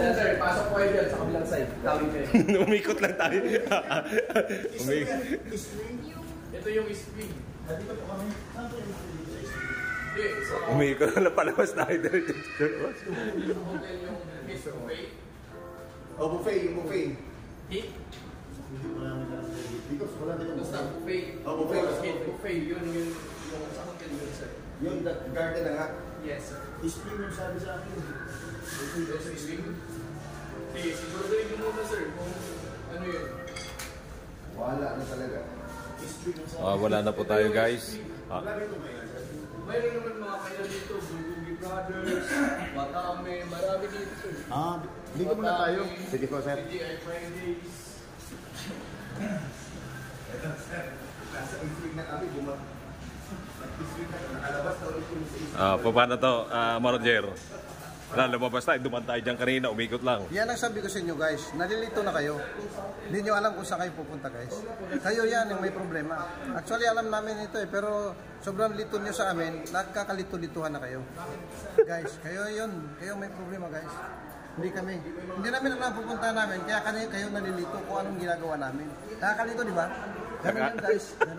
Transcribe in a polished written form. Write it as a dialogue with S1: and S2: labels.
S1: Sir, pasok po kayo dyan sa kabilang side. Tawin kayo.
S2: Umikot lang tayo.
S1: Ito yung spring. Dito po kami.
S2: Umikot lang palabas tayo.
S1: Hotel yung Miss Buffet.
S3: Oh, buffet, yung buffet.
S1: Hit?
S3: Because wala din yung
S1: Basta buffet.
S3: Oh, buffet.
S1: Hit buffet. Yun yung sa hotel yun, sir.
S3: Yung garden na nga.
S1: Yes, sir.
S3: Spring yung sabi sa akin.
S1: Yes, spring. Okay, siguro gawin nyo muna, sir. Kung ano yun.
S3: Wala na talaga. Spring yung sabi.
S2: Wala na po tayo guys.
S1: Mayroon naman mga kaya dito, Bulgogi Brothers, Batame, marami dito, sir.
S3: Dito muna tayo. Sige po, sir.
S1: PGI Fridays.
S3: Ito, sir. Nasa spring na kami, Spring na, nakalabas na ulit yung
S2: Paano to, Roger? Lumabas tayo, duman tayo dyan kanina, umikot lang.
S4: Yan ang sabi ko sa inyo guys, nalilito na kayo. Hindi nyo alam kung saan kayo pupunta guys. Kayo yan yung may problema. Actually alam namin ito pero sobrang lito nyo sa amin, nagkakalito-lituhan na kayo. Guys, kayo yun, kayo may problema guys. Hindi kami. Hindi namin alam pupunta namin, kaya kayo nalilito kung anong ginagawa namin. Nakakalito, di ba? Ganun yan guys. Ganun.